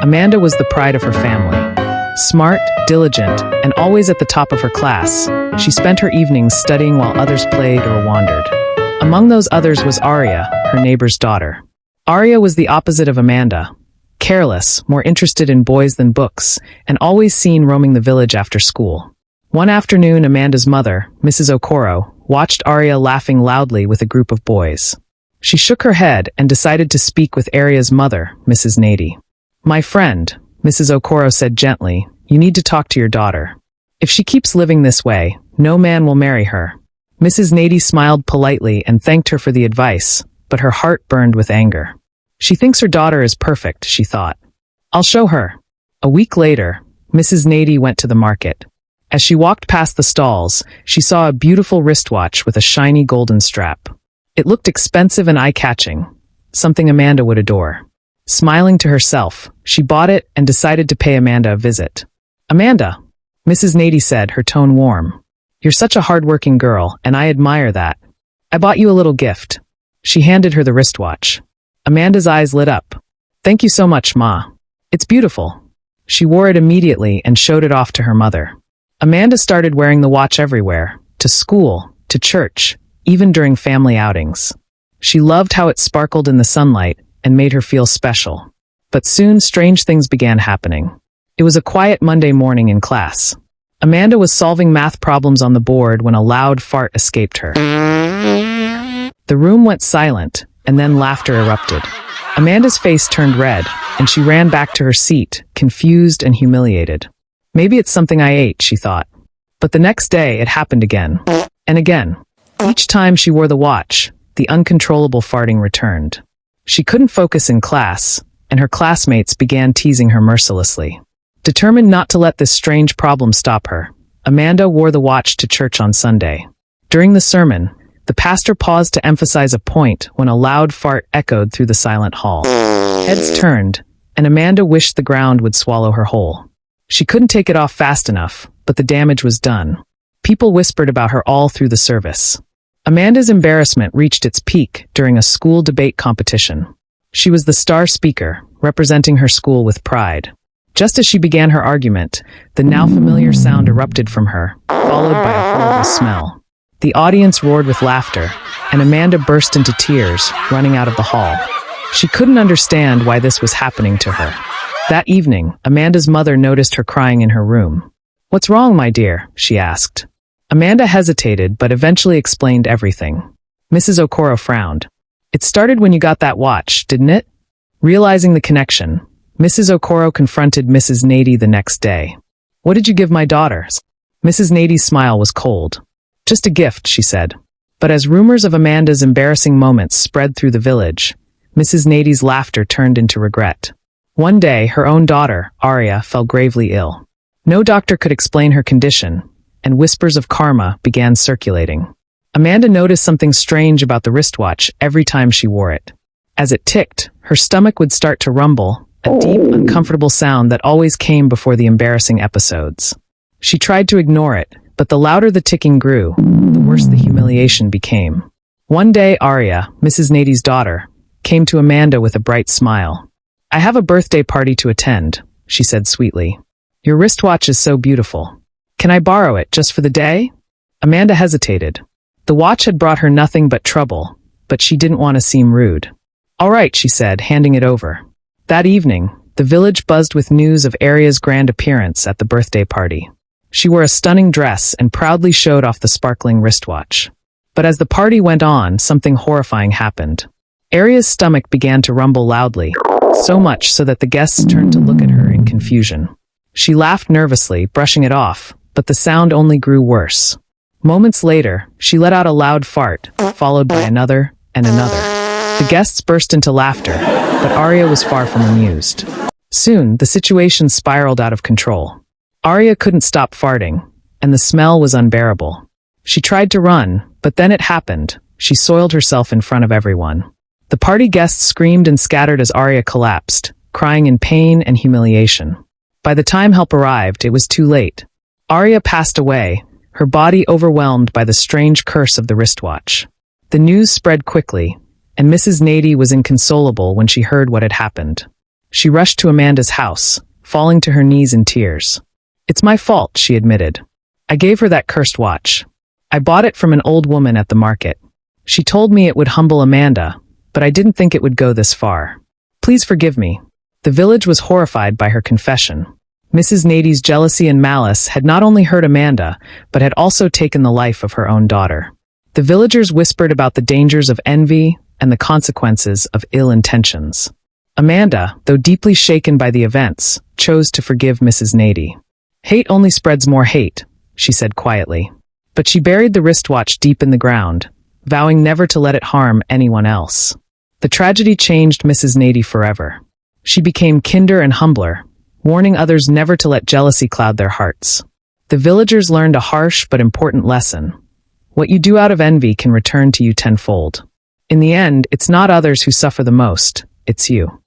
Amanda was the pride of her family. Smart, diligent, and always at the top of her class, she spent her evenings studying while others played or wandered. Among those others was Aria, her neighbor's daughter. Aria was the opposite of Amanda. Careless, more interested in boys than books, and always seen roaming the village after school. One afternoon, Amanda's mother, Mrs. Okoro, watched Aria laughing loudly with a group of boys. She shook her head and decided to speak with Aria's mother, Mrs. Nady. "My friend," Mrs. Okoro said gently, "you need to talk to your daughter. If she keeps living this way, no man will marry her." Mrs. Nady smiled politely and thanked her for the advice, but her heart burned with anger. She thinks her daughter is perfect, she thought. "I'll show her." A week later, Mrs. Nady went to the market. As she walked past the stalls, she saw a beautiful wristwatch with a shiny golden strap. It looked expensive and eye-catching, something Amanda would adore. Smiling to herself, she bought it and decided to pay Amanda a visit. "Amanda," Mrs. Nady said, her tone warm. "You're such a hardworking girl, and I admire that. I bought you a little gift." She handed her the wristwatch. Amanda's eyes lit up. "Thank you so much, Ma. It's beautiful." She wore it immediately and showed it off to her mother. Amanda started wearing the watch everywhere, to school, to church, even during family outings. She loved how it sparkled in the sunlight and made her feel special. But soon strange things began happening. It was a quiet Monday morning in class. Amanda was solving math problems on the board when a loud fart escaped her. The room went silent, and then laughter erupted. Amanda's face turned red, and she ran back to her seat, confused and humiliated. "Maybe it's something I ate," she thought. But the next day, it happened again. And again. Each time she wore the watch, the uncontrollable farting returned. She couldn't focus in class, and her classmates began teasing her mercilessly. Determined not to let this strange problem stop her, Amanda wore the watch to church on Sunday. During the sermon, the pastor paused to emphasize a point when a loud fart echoed through the silent hall. Heads turned, and Amanda wished the ground would swallow her whole. She couldn't take it off fast enough, but the damage was done. People whispered about her all through the service. Amanda's embarrassment reached its peak during a school debate competition. She was the star speaker, representing her school with pride. Just as she began her argument, the now familiar sound erupted from her, followed by a horrible smell. The audience roared with laughter, and Amanda burst into tears, running out of the hall. She couldn't understand why this was happening to her. That evening, Amanda's mother noticed her crying in her room. "What's wrong, my dear?" she asked. Amanda hesitated, but eventually explained everything. Mrs. Okoro frowned. "It started when you got that watch, didn't it?" Realizing the connection, Mrs. Okoro confronted Mrs. Nady the next day. "What did you give my daughter?" Mrs. Nady's smile was cold. "Just a gift," she said. But as rumors of Amanda's embarrassing moments spread through the village, Mrs. Nady's laughter turned into regret. One day, her own daughter, Aria, fell gravely ill. No doctor could explain her condition, and whispers of karma began circulating. Amanda noticed something strange about the wristwatch every time she wore it. As it ticked, her stomach would start to rumble, a deep, uncomfortable sound that always came before the embarrassing episodes. She tried to ignore it, but the louder the ticking grew, the worse the humiliation became. One day, Aria, Mrs. Nady's daughter, came to Amanda with a bright smile. "I have a birthday party to attend," she said sweetly. "Your wristwatch is so beautiful. Can I borrow it just for the day?" Amanda hesitated. The watch had brought her nothing but trouble, but she didn't want to seem rude. "All right," she said, handing it over. That evening, the village buzzed with news of Aria's grand appearance at the birthday party. She wore a stunning dress and proudly showed off the sparkling wristwatch. But as the party went on, something horrifying happened. Aria's stomach began to rumble loudly, so much so that the guests turned to look at her in confusion. She laughed nervously, brushing it off, but the sound only grew worse. Moments later, she let out a loud fart, followed by another and another. The guests burst into laughter, but Aria was far from amused. Soon, the situation spiraled out of control. Aria couldn't stop farting, and the smell was unbearable. She tried to run, but then it happened. She soiled herself in front of everyone. The party guests screamed and scattered as Aria collapsed, crying in pain and humiliation. By the time help arrived, it was too late. Aria passed away, her body overwhelmed by the strange curse of the wristwatch. The news spread quickly, and Mrs. Nady was inconsolable when she heard what had happened. She rushed to Amanda's house, falling to her knees in tears. "It's my fault," she admitted. "I gave her that cursed watch. I bought it from an old woman at the market. She told me it would humble Amanda, but I didn't think it would go this far. Please forgive me." The village was horrified by her confession. Mrs. Nady's jealousy and malice had not only hurt Amanda, but had also taken the life of her own daughter. The villagers whispered about the dangers of envy and the consequences of ill intentions. Amanda, though deeply shaken by the events, chose to forgive Mrs. Nady. "Hate only spreads more hate," she said quietly. But she buried the wristwatch deep in the ground, vowing never to let it harm anyone else. The tragedy changed Mrs. Nady forever. She became kinder and humbler, warning others never to let jealousy cloud their hearts. The villagers learned a harsh but important lesson. What you do out of envy can return to you tenfold. In the end, it's not others who suffer the most, it's you.